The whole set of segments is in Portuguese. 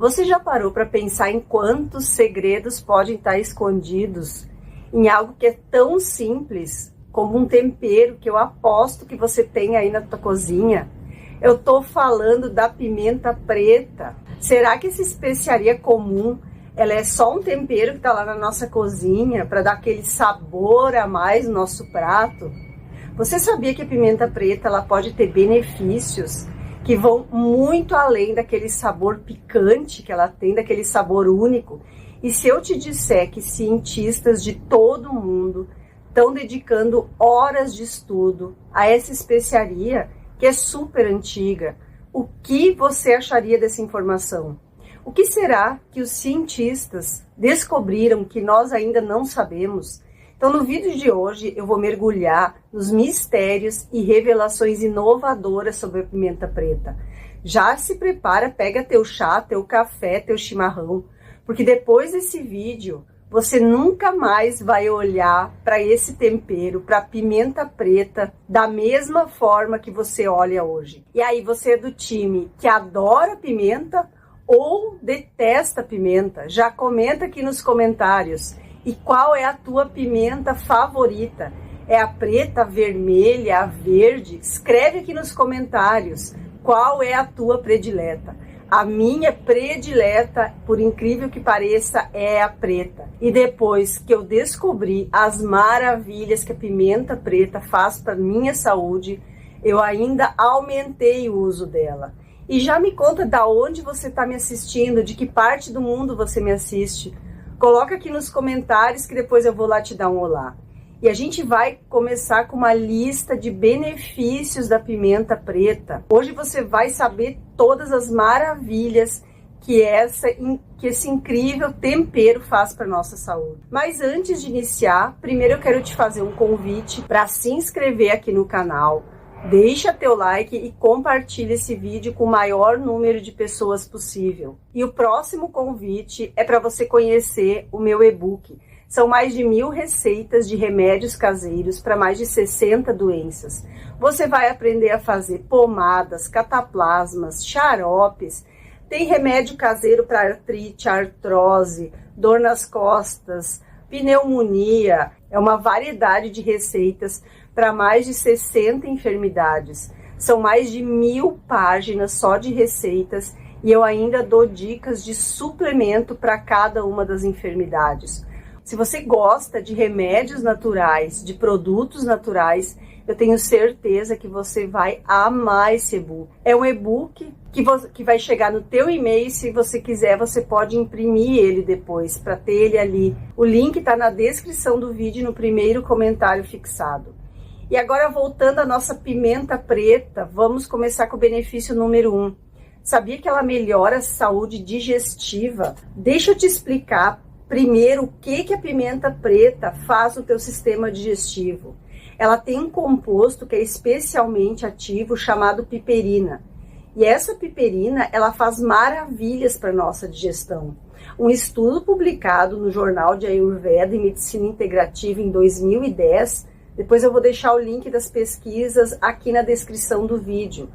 Você já parou para pensar em quantos segredos podem estar escondidos em algo que é tão simples como um tempero que eu aposto que você tem aí na tua cozinha? Eu tô falando da pimenta preta. Será que essa especiaria comum, ela é só um tempero que está lá na nossa cozinha para dar aquele sabor a mais no nosso prato? Você sabia que a pimenta preta ela pode ter benefícios que vão muito além daquele sabor picante que ela tem, daquele sabor único? E se eu te disser que cientistas de todo o mundo estão dedicando horas de estudo a essa especiaria, que é super antiga, o que você acharia dessa informação? O que será que os cientistas descobriram que nós ainda não sabemos? Então, no vídeo de hoje, eu vou mergulhar nos mistérios e revelações inovadoras sobre a pimenta preta. Já se prepara, pega teu chá, teu café, teu chimarrão, porque depois desse vídeo, você nunca mais vai olhar para esse tempero, para a pimenta preta, da mesma forma que você olha hoje. E aí, você é do time que adora pimenta ou detesta pimenta? Já comenta aqui nos comentários. E qual é a tua pimenta favorita? É a preta, a vermelha, a verde? Escreve aqui nos comentários qual é a tua predileta. A minha predileta, por incrível que pareça, é a preta. E depois que eu descobri as maravilhas que a pimenta preta faz para minha saúde, eu ainda aumentei o uso dela. E já me conta da onde você está me assistindo, de que parte do mundo você me assiste. Coloca aqui nos comentários que depois eu vou lá te dar um olá. E a gente vai começar com uma lista de benefícios da pimenta preta. Hoje você vai saber todas as maravilhas que esse incrível tempero faz para nossa saúde. Mas antes de iniciar, primeiro eu quero te fazer um convite para se inscrever aqui no canal. Deixa teu like e compartilha esse vídeo com o maior número de pessoas possível. E o próximo convite é para você conhecer o meu e-book. São mais de 1000 receitas de remédios caseiros para mais de 60 doenças. Você vai aprender a fazer pomadas, cataplasmas, xaropes. Tem remédio caseiro para artrite, artrose, dor nas costas, pneumonia. É uma variedade de receitas para mais de 60 enfermidades. São mais de 1000 páginas só de receitas e eu ainda dou dicas de suplemento para cada uma das enfermidades. Se você gosta de remédios naturais, de produtos naturais, eu tenho certeza que você vai amar esse e-book. É um e-book que vai chegar no teu e-mail. Se você quiser, você pode imprimir ele depois para ter ele ali. O link está na descrição do vídeo, no primeiro comentário fixado. E agora, voltando à nossa pimenta preta, vamos começar com o benefício número 1. Sabia que ela melhora a saúde digestiva? Deixa eu te explicar primeiro o que a pimenta preta faz no teu sistema digestivo. Ela tem um composto que é especialmente ativo chamado piperina. E essa piperina, ela faz maravilhas para a nossa digestão. Um estudo publicado no Jornal de Ayurveda e Medicina Integrativa em 2010, depois eu vou deixar o link das pesquisas aqui na descrição do vídeo.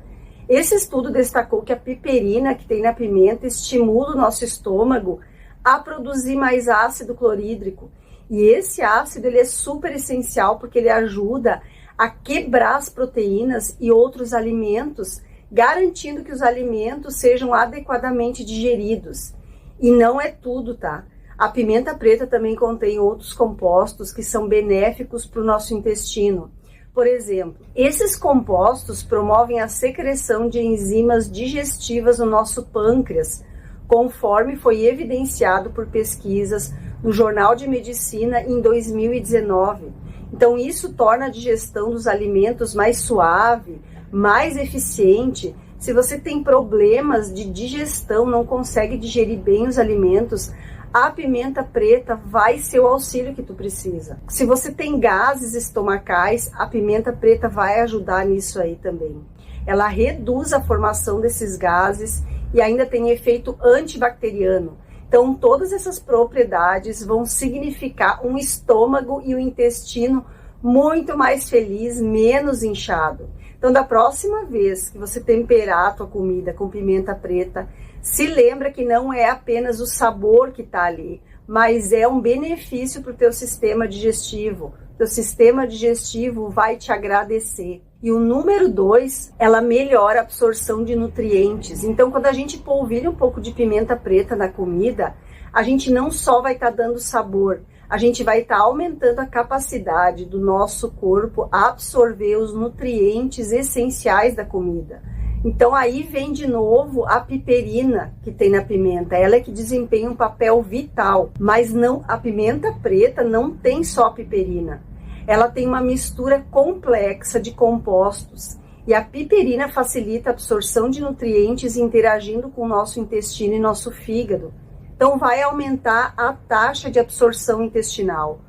Esse estudo destacou que a piperina que tem na pimenta estimula o nosso estômago a produzir mais ácido clorídrico. E esse ácido ele é super essencial porque ele ajuda a quebrar as proteínas e outros alimentos, garantindo que os alimentos sejam adequadamente digeridos. E não é tudo, tá? A pimenta preta também contém outros compostos que são benéficos para o nosso intestino. Por exemplo, esses compostos promovem a secreção de enzimas digestivas no nosso pâncreas, conforme foi evidenciado por pesquisas no Jornal de Medicina em 2019. Então, isso torna a digestão dos alimentos mais suave, mais eficiente. Se você tem problemas de digestão, não consegue digerir bem os alimentos, a pimenta preta vai ser o auxílio que tu precisa. Se você tem gases estomacais, a pimenta preta vai ajudar nisso aí também. Ela reduz a formação desses gases e ainda tem efeito antibacteriano. Então, todas essas propriedades vão significar um estômago e um intestino muito mais feliz, menos inchado. Então, da próxima vez que você temperar a tua comida com pimenta preta, Se lembra que não é apenas o sabor que está ali, mas é um benefício para o teu sistema digestivo. Teu sistema digestivo vai te agradecer. E o número 2, ela melhora a absorção de nutrientes. Então, quando a gente polvilha um pouco de pimenta preta na comida, a gente não só vai estar dando sabor, a gente vai estar aumentando a capacidade do nosso corpo a absorver os nutrientes essenciais da comida. Então aí vem de novo a piperina que tem na pimenta, ela é que desempenha um papel vital, mas não, a pimenta preta não tem só piperina, ela tem uma mistura complexa de compostos e a piperina facilita a absorção de nutrientes interagindo com o nosso intestino e nosso fígado. Então, vai aumentar a taxa de absorção intestinal.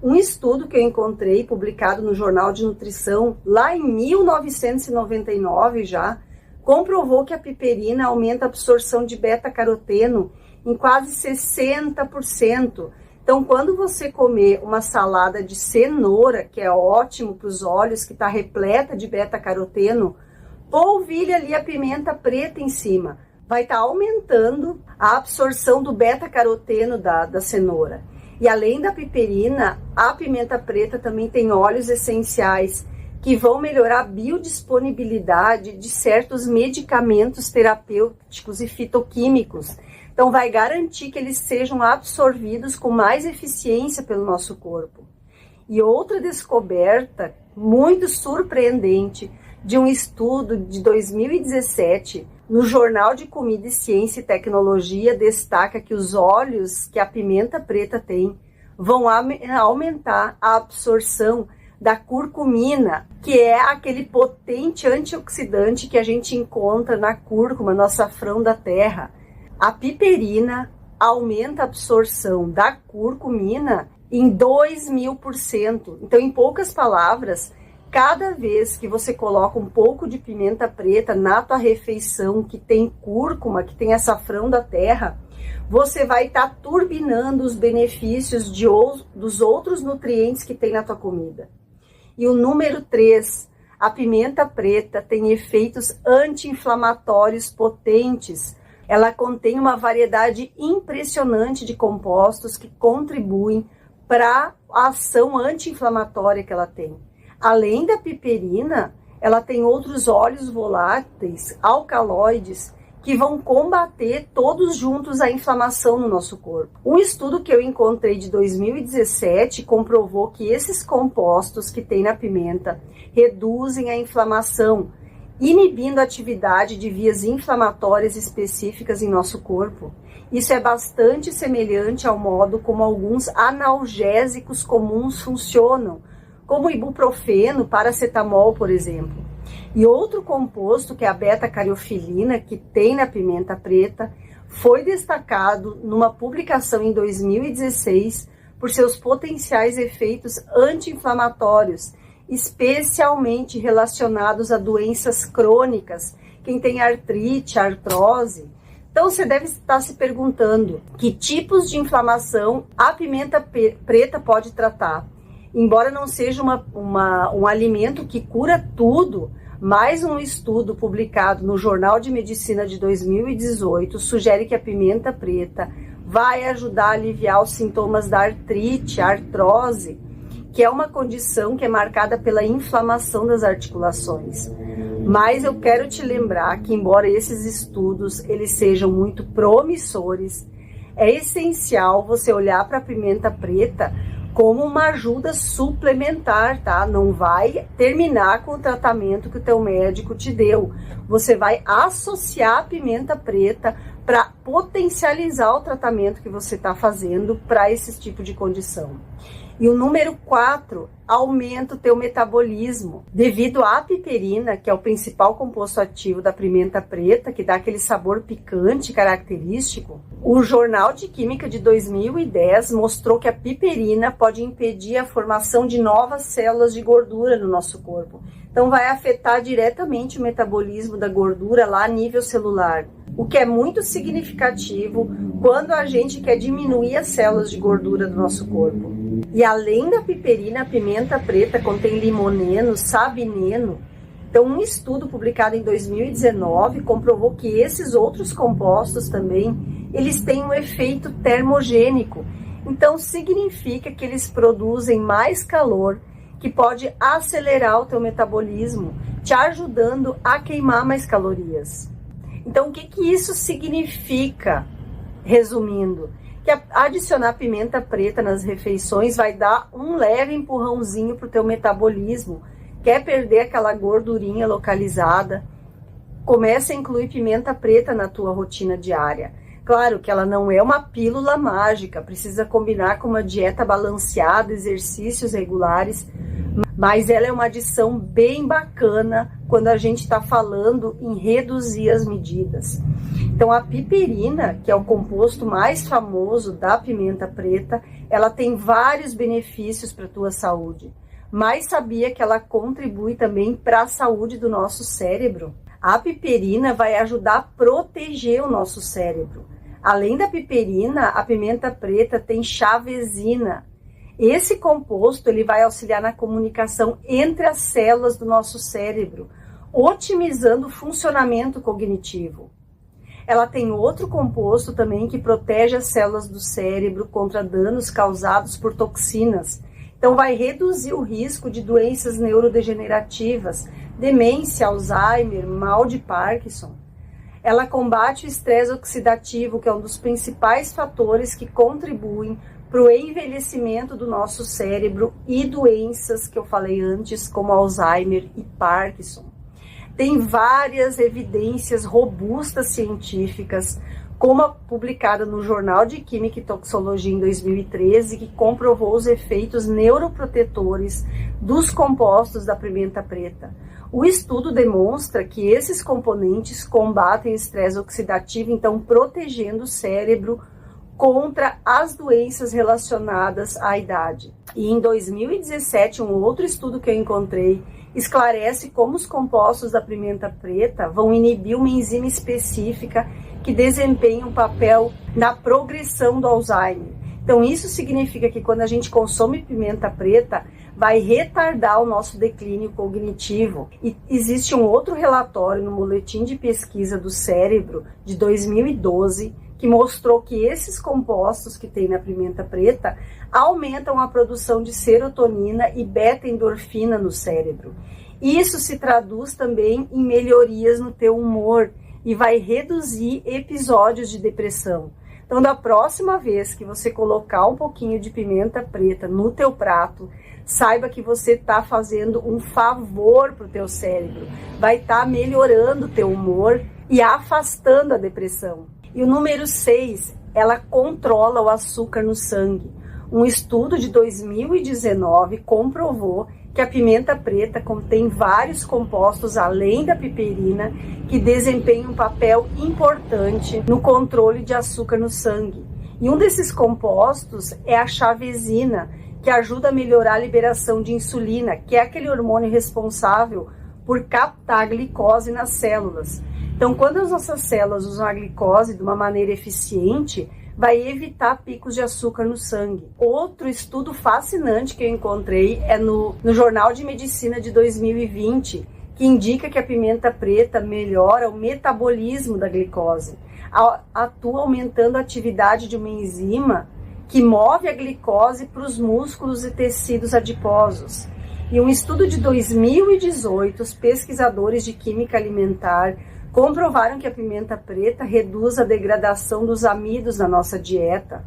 Um estudo que eu encontrei, publicado no Jornal de Nutrição, lá em 1999 já, comprovou que a piperina aumenta a absorção de beta-caroteno em quase 60%. Então, quando você comer uma salada de cenoura, que é ótimo para os olhos, que está repleta de beta-caroteno, polvilha ali a pimenta preta em cima. Vai estar aumentando a absorção do beta-caroteno da cenoura. E além da piperina, a pimenta preta também tem óleos essenciais que vão melhorar a biodisponibilidade de certos medicamentos terapêuticos e fitoquímicos. Então vai garantir que eles sejam absorvidos com mais eficiência pelo nosso corpo. E outra descoberta muito surpreendente de um estudo de 2017, no Jornal de Comida e Ciência e Tecnologia, destaca que os óleos que a pimenta preta tem vão aumentar a absorção da curcumina, que é aquele potente antioxidante que a gente encontra na cúrcuma, no açafrão da terra. A piperina aumenta a absorção da curcumina em 2000%. Então, em poucas palavras, cada vez que você coloca um pouco de pimenta preta na tua refeição, que tem cúrcuma, que tem açafrão da terra, você vai estar turbinando os benefícios dos outros nutrientes que tem na tua comida. E o número 3, a pimenta preta tem efeitos anti-inflamatórios potentes. Ela contém uma variedade impressionante de compostos que contribuem para a ação anti-inflamatória que ela tem. Além da piperina, ela tem outros óleos voláteis, alcaloides, que vão combater todos juntos a inflamação no nosso corpo. Um estudo que eu encontrei de 2017 comprovou que esses compostos que tem na pimenta reduzem a inflamação, inibindo a atividade de vias inflamatórias específicas em nosso corpo. Isso é bastante semelhante ao modo como alguns analgésicos comuns funcionam, como ibuprofeno, paracetamol, por exemplo. E outro composto, que é a beta-cariofilina, que tem na pimenta preta, foi destacado numa publicação em 2016 por seus potenciais efeitos anti-inflamatórios, especialmente relacionados a doenças crônicas, quem tem artrite, artrose. Então você deve estar se perguntando que tipos de inflamação a pimenta preta pode tratar. Embora não seja um alimento que cura tudo, mais um estudo publicado no Jornal de Medicina de 2018 sugere que a pimenta preta vai ajudar a aliviar os sintomas da artrite, artrose, que é uma condição que é marcada pela inflamação das articulações. Mas eu quero te lembrar que, embora esses estudos eles sejam muito promissores, é essencial você olhar para a pimenta preta como uma ajuda suplementar, tá? Não vai terminar com o tratamento que o teu médico te deu. Você vai associar a pimenta preta para potencializar o tratamento que você está fazendo para esse tipo de condição. E o número 4, aumenta o teu metabolismo. Devido à piperina, que é o principal composto ativo da pimenta preta, que dá aquele sabor picante característico, o Jornal de Química de 2010 mostrou que a piperina pode impedir a formação de novas células de gordura no nosso corpo. Então vai afetar diretamente o metabolismo da gordura lá a nível celular, o que é muito significativo quando a gente quer diminuir as células de gordura do nosso corpo. E além da piperina, a pimenta preta contém limoneno, sabineno, Então, um estudo publicado em 2019 comprovou que esses outros compostos também, eles têm um efeito termogênico. Então, significa que eles produzem mais calor, que pode acelerar o teu metabolismo, te ajudando a queimar mais calorias. Então, o que isso significa? Resumindo, que adicionar pimenta preta nas refeições vai dar um leve empurrãozinho para o teu metabolismo. Quer perder aquela gordurinha localizada? Comece a incluir pimenta preta na tua rotina diária. Claro que ela não é uma pílula mágica, precisa combinar com uma dieta balanceada, exercícios regulares, mas ela é uma adição bem bacana quando a gente está falando em reduzir as medidas. Então a piperina, que é o composto mais famoso da pimenta preta, ela tem vários benefícios para a tua saúde. Mas sabia que ela contribui também para a saúde do nosso cérebro? A piperina vai ajudar a proteger o nosso cérebro. Além da piperina, a pimenta preta tem chavezina. Esse composto ele vai auxiliar na comunicação entre as células do nosso cérebro, otimizando o funcionamento cognitivo. Ela tem outro composto também que protege as células do cérebro contra danos causados por toxinas. Então, vai reduzir o risco de doenças neurodegenerativas, demência, Alzheimer, mal de Parkinson. Ela combate o estresse oxidativo, que é um dos principais fatores que contribuem para o envelhecimento do nosso cérebro e doenças que eu falei antes, como Alzheimer e Parkinson. Tem várias evidências robustas científicas, como a publicada no Jornal de Química e Toxicologia em 2013, que comprovou os efeitos neuroprotetores dos compostos da pimenta preta. O estudo demonstra que esses componentes combatem o estresse oxidativo, então protegendo o cérebro contra as doenças relacionadas à idade. E em 2017, um outro estudo que eu encontrei esclarece como os compostos da pimenta preta vão inibir uma enzima específica que desempenha um papel na progressão do Alzheimer. Então isso significa que quando a gente consome pimenta preta, vai retardar o nosso declínio cognitivo. E existe um outro relatório no Boletim de Pesquisa do Cérebro de 2012 que mostrou que esses compostos que tem na pimenta preta aumentam a produção de serotonina e beta-endorfina no cérebro. Isso se traduz também em melhorias no teu humor e vai reduzir episódios de depressão. Então, da próxima vez que você colocar um pouquinho de pimenta preta no teu prato, saiba que você está fazendo um favor para o teu cérebro. Vai estar melhorando o teu humor e afastando a depressão. E o número 6, ela controla o açúcar no sangue. Um estudo de 2019 comprovou que a pimenta preta contém vários compostos, além da piperina, que desempenham um papel importante no controle de açúcar no sangue. E um desses compostos é a chavezina, que ajuda a melhorar a liberação de insulina, que é aquele hormônio responsável por captar a glicose nas células. Então, quando as nossas células usam a glicose de uma maneira eficiente, vai evitar picos de açúcar no sangue. Outro estudo fascinante que eu encontrei é no Jornal de Medicina de 2020, que indica que a pimenta preta melhora o metabolismo da glicose, atua aumentando a atividade de uma enzima que move a glicose para os músculos e tecidos adiposos. E um estudo de 2018, os pesquisadores de química alimentar comprovaram que a pimenta preta reduz a degradação dos amidos na nossa dieta.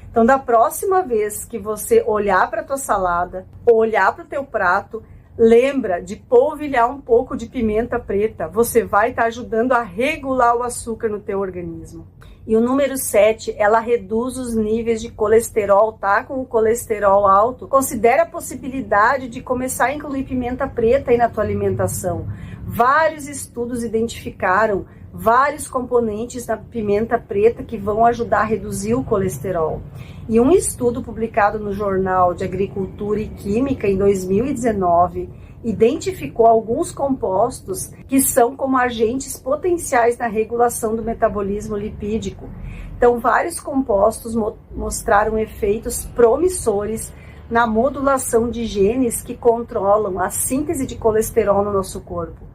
Então, da próxima vez que você olhar para a tua salada, ou olhar para o teu prato, lembra de polvilhar um pouco de pimenta preta. Você vai estar ajudando a regular o açúcar no teu organismo. E o número 7, ela reduz os níveis de colesterol, tá? Com o colesterol alto, considera a possibilidade de começar a incluir pimenta preta aí na tua alimentação. Vários estudos identificaram vários componentes da pimenta preta que vão ajudar a reduzir o colesterol. E um estudo publicado no Jornal de Agricultura e Química em 2019 identificou alguns compostos que são como agentes potenciais na regulação do metabolismo lipídico. Então, vários compostos mostraram efeitos promissores na modulação de genes que controlam a síntese de colesterol no nosso corpo.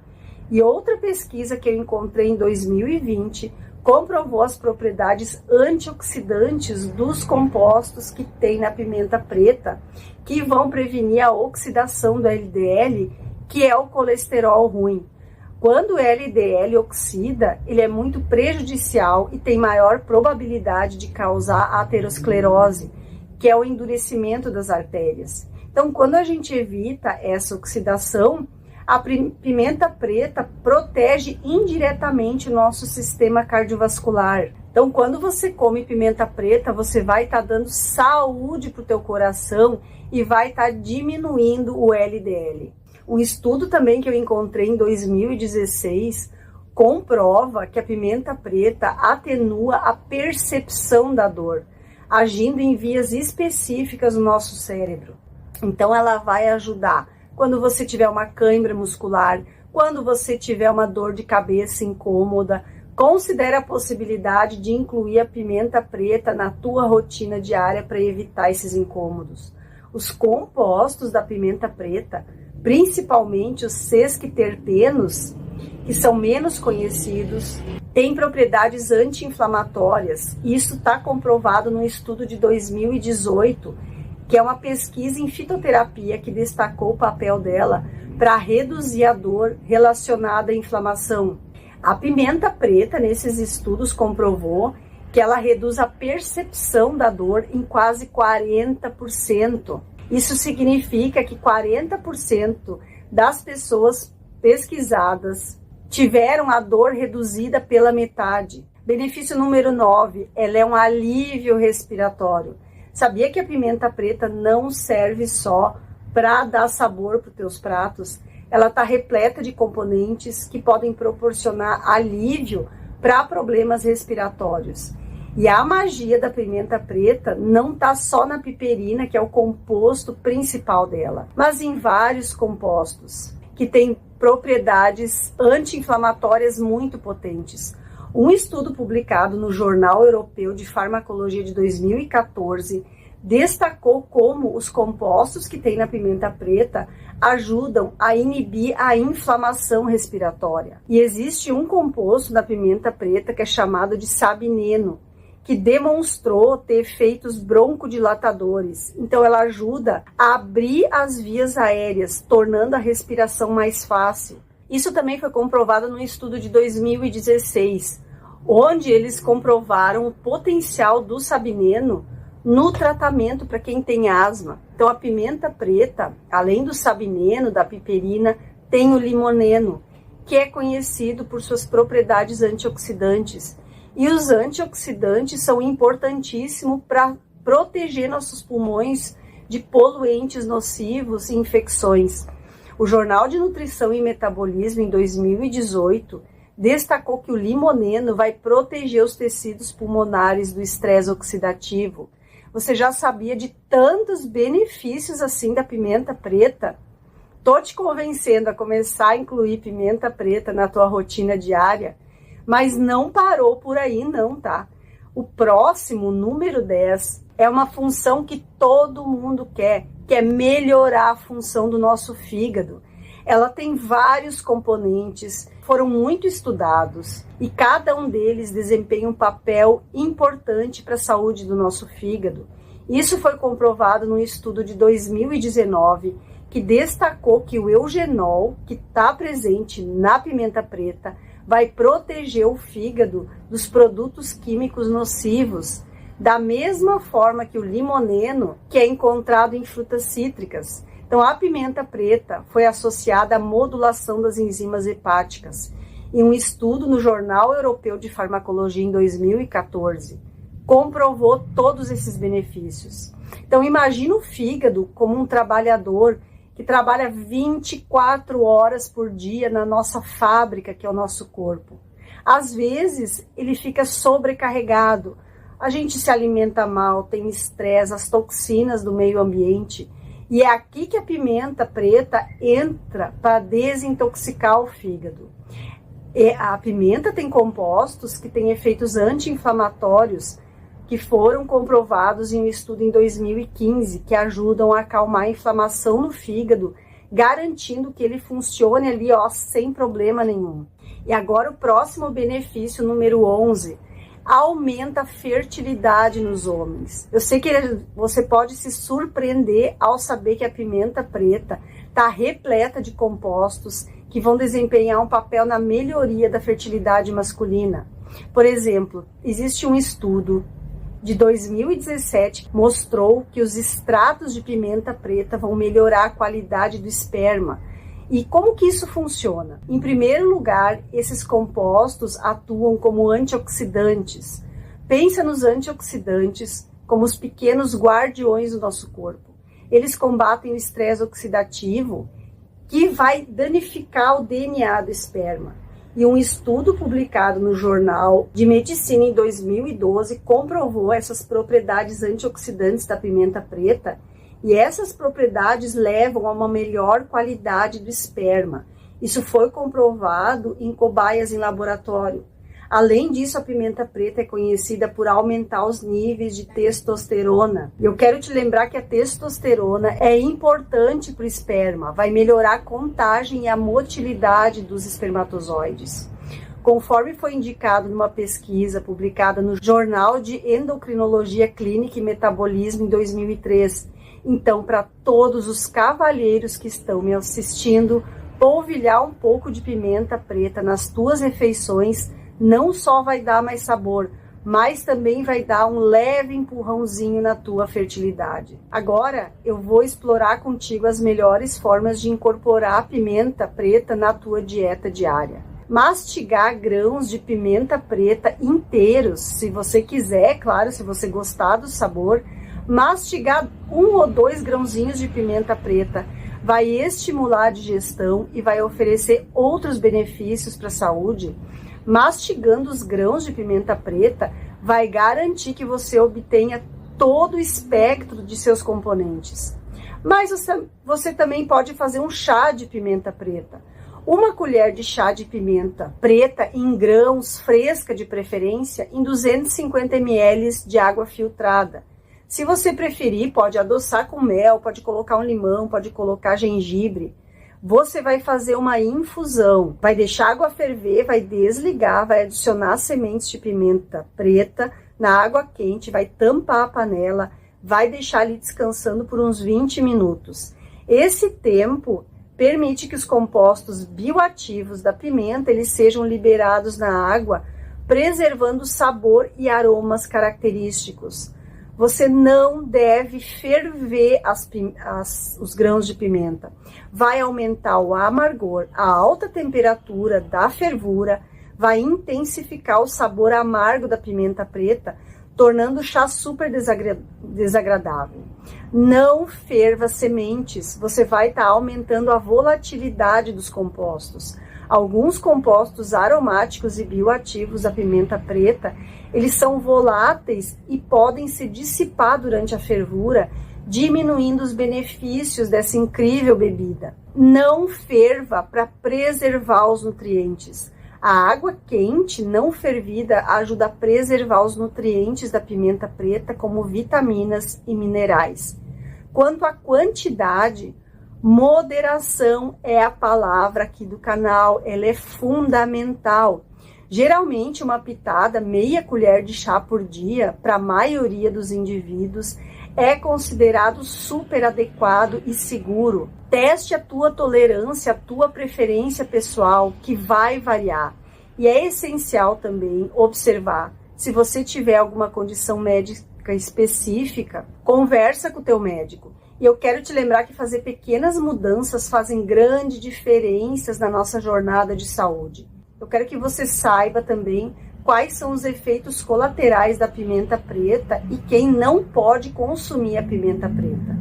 E outra pesquisa que eu encontrei em 2020 comprovou as propriedades antioxidantes dos compostos que tem na pimenta preta, que vão prevenir a oxidação do LDL, que é o colesterol ruim. Quando o LDL oxida, ele é muito prejudicial e tem maior probabilidade de causar aterosclerose, que é o endurecimento das artérias. Então, quando a gente evita essa oxidação, a pimenta preta protege indiretamente o nosso sistema cardiovascular. Então, quando você come pimenta preta, você vai estar dando saúde para o teu coração e vai estar diminuindo o LDL. Um estudo também que eu encontrei em 2016 comprova que a pimenta preta atenua a percepção da dor, agindo em vias específicas no nosso cérebro. Então, ela vai ajudar quando você tiver uma cãibra muscular, quando você tiver uma dor de cabeça incômoda. Considere a possibilidade de incluir a pimenta preta na tua rotina diária para evitar esses incômodos. Os compostos da pimenta preta, principalmente os sesquiterpenos, que são menos conhecidos, têm propriedades anti-inflamatórias. Isso está comprovado no estudo de 2018, que é uma pesquisa em fitoterapia que destacou o papel dela para reduzir a dor relacionada à inflamação. A pimenta preta, nesses estudos, comprovou que ela reduz a percepção da dor em quase 40%. Isso significa que 40% das pessoas pesquisadas tiveram a dor reduzida pela metade. Benefício número 9, ela é um alívio respiratório. Sabia que a pimenta preta não serve só para dar sabor para os teus pratos? Ela está repleta de componentes que podem proporcionar alívio para problemas respiratórios. E a magia da pimenta preta não está só na piperina, que é o composto principal dela, mas em vários compostos que têm propriedades anti-inflamatórias muito potentes. Um estudo publicado no Jornal Europeu de Farmacologia de 2014 destacou como os compostos que tem na pimenta preta ajudam a inibir a inflamação respiratória. E existe um composto da pimenta preta que é chamado de sabineno, que demonstrou ter efeitos broncodilatadores. Então ela ajuda a abrir as vias aéreas, tornando a respiração mais fácil. Isso também foi comprovado no estudo de 2016, onde eles comprovaram o potencial do sabineno no tratamento para quem tem asma. Então a pimenta preta, além do sabineno, da piperina, tem o limoneno, que é conhecido por suas propriedades antioxidantes. E os antioxidantes são importantíssimos para proteger nossos pulmões de poluentes nocivos e infecções. O Jornal de Nutrição e Metabolismo, em 2018, destacou que o limoneno vai proteger os tecidos pulmonares do estresse oxidativo. Você já sabia de tantos benefícios assim da pimenta preta? Tô te convencendo a começar a incluir pimenta preta na tua rotina diária, mas não parou por aí não, tá? O próximo, número 10, é uma função que todo mundo quer, que é melhorar a função do nosso fígado. Ela tem vários componentes, foram muito estudados e cada um deles desempenha um papel importante para a saúde do nosso fígado. Isso foi comprovado num estudo de 2019 que destacou que o eugenol, que está presente na pimenta preta, vai proteger o fígado dos produtos químicos nocivos, da mesma forma que o limoneno, que é encontrado em frutas cítricas. Então, a pimenta preta foi associada à modulação das enzimas hepáticas. Em um estudo no Jornal Europeu de Farmacologia em 2014, comprovou todos esses benefícios. Então, imagina o fígado como um trabalhador que trabalha 24 horas por dia na nossa fábrica, que é o nosso corpo. Às vezes, ele fica sobrecarregado. A gente se alimenta mal, tem estresse, as toxinas do meio ambiente. E é aqui que a pimenta preta entra para desintoxicar o fígado. A pimenta tem compostos que têm efeitos anti-inflamatórios que foram comprovados em um estudo em 2015, que ajudam a acalmar a inflamação no fígado, garantindo que ele funcione ali, ó, sem problema nenhum. E agora o próximo benefício, número 11, aumenta a fertilidade nos homens. Eu sei que você pode se surpreender ao saber que a pimenta preta está repleta de compostos que vão desempenhar um papel na melhoria da fertilidade masculina. Por exemplo, existe um estudo de 2017 que mostrou que os extratos de pimenta preta vão melhorar a qualidade do esperma. E como que isso funciona? Em primeiro lugar, esses compostos atuam como antioxidantes. Pensa nos antioxidantes como os pequenos guardiões do nosso corpo. Eles combatem o estresse oxidativo, que vai danificar o DNA do esperma. E um estudo publicado no Jornal de Medicina em 2012 comprovou essas propriedades antioxidantes da pimenta preta, e essas propriedades levam a uma melhor qualidade do esperma. Isso foi comprovado em cobaias em laboratório. Além disso, a pimenta preta é conhecida por aumentar os níveis de testosterona. Eu quero te lembrar que a testosterona é importante para o esperma, vai melhorar a contagem e a motilidade dos espermatozoides. Conforme foi indicado numa pesquisa publicada no Jornal de Endocrinologia Clínica e Metabolismo em 2003. Então, para todos os cavalheiros que estão me assistindo, polvilhar um pouco de pimenta preta nas tuas refeições não só vai dar mais sabor, mas também vai dar um leve empurrãozinho na tua fertilidade. Agora eu vou explorar contigo as melhores formas de incorporar a pimenta preta na tua dieta diária. Mastigar grãos de pimenta preta inteiros, se você quiser, claro, se você gostar do sabor, mastigar 1 ou 2 grãozinhos de pimenta preta vai estimular a digestão e vai oferecer outros benefícios para a saúde. Mastigando os grãos de pimenta preta vai garantir que você obtenha todo o espectro de seus componentes. Mas você também pode fazer um chá de pimenta preta. 1 colher de chá de pimenta preta em grãos, fresca de preferência, em 250 ml de água filtrada. Se você preferir, pode adoçar com mel, pode colocar um limão, pode colocar gengibre. Você vai fazer uma infusão, vai deixar a água ferver, vai desligar, vai adicionar sementes de pimenta preta na água quente, vai tampar a panela, vai deixar ali descansando por uns 20 minutos. Esse tempo permite que os compostos bioativos da pimenta eles sejam liberados na água, preservando o sabor e aromas característicos. Você não deve ferver os grãos de pimenta. Vai aumentar o amargor. A alta temperatura da fervura vai intensificar o sabor amargo da pimenta preta, tornando o chá super desagradável. Não ferva sementes. Você vai estar aumentando a volatilidade dos compostos. Alguns compostos aromáticos e bioativos da pimenta preta, eles são voláteis e podem se dissipar durante a fervura, diminuindo os benefícios dessa incrível bebida. Não ferva para preservar os nutrientes. A água quente não fervida ajuda a preservar os nutrientes da pimenta preta, como vitaminas e minerais. Quanto à quantidade, moderação é a palavra aqui do canal, ela é fundamental. Geralmente uma pitada, meia colher de chá por dia, para a maioria dos indivíduos, é considerado super adequado e seguro. Teste a tua tolerância, a tua preferência pessoal, que vai variar. E é essencial também observar, se você tiver alguma condição médica específica, conversa com o teu médico. E eu quero te lembrar que fazer pequenas mudanças fazem grandes diferenças na nossa jornada de saúde. Eu quero que você saiba também quais são os efeitos colaterais da pimenta preta e quem não pode consumir a pimenta preta.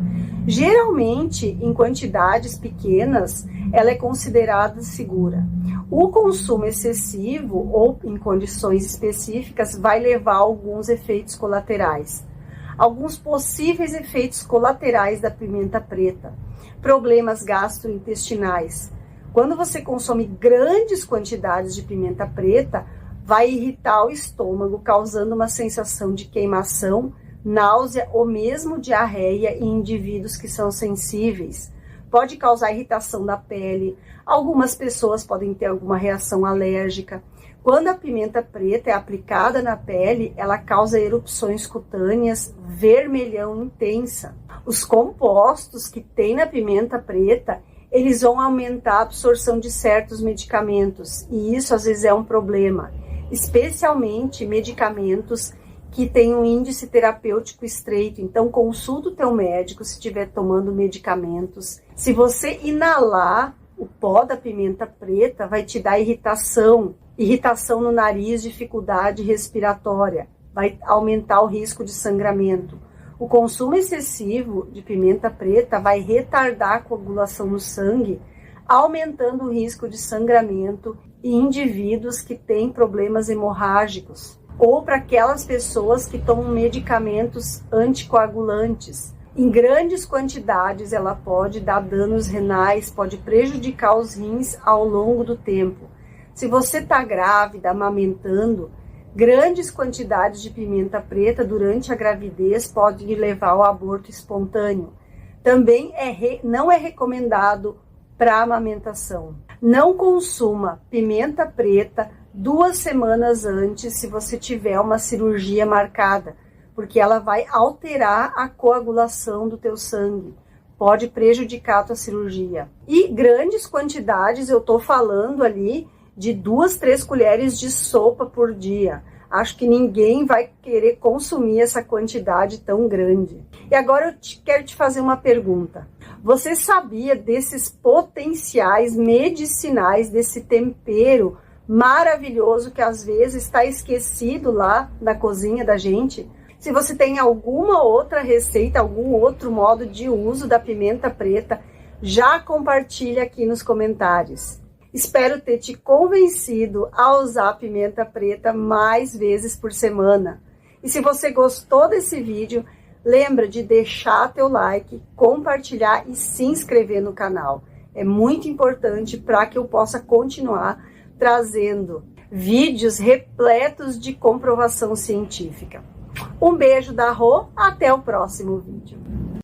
Geralmente, em quantidades pequenas, ela é considerada segura. O consumo excessivo ou em condições específicas vai levar a alguns efeitos colaterais. Alguns possíveis efeitos colaterais da pimenta preta: problemas gastrointestinais. Quando você consome grandes quantidades de pimenta preta, vai irritar o estômago, causando uma sensação de queimação, náusea ou mesmo diarreia em indivíduos que são sensíveis. Pode causar irritação da pele, algumas pessoas podem ter alguma reação alérgica. Quando a pimenta preta é aplicada na pele, ela causa erupções cutâneas, vermelhão intensa. Os compostos que tem na pimenta preta, eles vão aumentar a absorção de certos medicamentos, e isso às vezes é um problema, especialmente medicamentos que têm um índice terapêutico estreito. Então consulta o teu médico se estiver tomando medicamentos. Se você inalar o pó da pimenta preta, vai te dar irritação no nariz, dificuldade respiratória, vai aumentar o risco de sangramento. O consumo excessivo de pimenta preta vai retardar a coagulação no sangue, aumentando o risco de sangramento em indivíduos que têm problemas hemorrágicos, ou para aquelas pessoas que tomam medicamentos anticoagulantes. Em grandes quantidades, ela pode dar danos renais, pode prejudicar os rins ao longo do tempo. Se você está grávida, amamentando, grandes quantidades de pimenta preta durante a gravidez podem levar ao aborto espontâneo. Também não é recomendado para amamentação. Não consuma pimenta preta 2 semanas antes se você tiver uma cirurgia marcada, porque ela vai alterar a coagulação do teu sangue. Pode prejudicar a tua cirurgia. E grandes quantidades, eu estou falando ali de 2, 3 colheres de sopa por dia. Acho que ninguém vai querer consumir essa quantidade tão grande. E agora eu quero te fazer uma pergunta. Você sabia desses potenciais medicinais, desse tempero maravilhoso que às vezes está esquecido lá na cozinha da gente? Se você tem alguma outra receita, algum outro modo de uso da pimenta preta, já compartilha aqui nos comentários. Espero ter te convencido a usar a pimenta preta mais vezes por semana. E se você gostou desse vídeo, lembra de deixar teu like, compartilhar e se inscrever no canal. É muito importante para que eu possa continuar trazendo vídeos repletos de comprovação científica. Um beijo da Rô, até o próximo vídeo.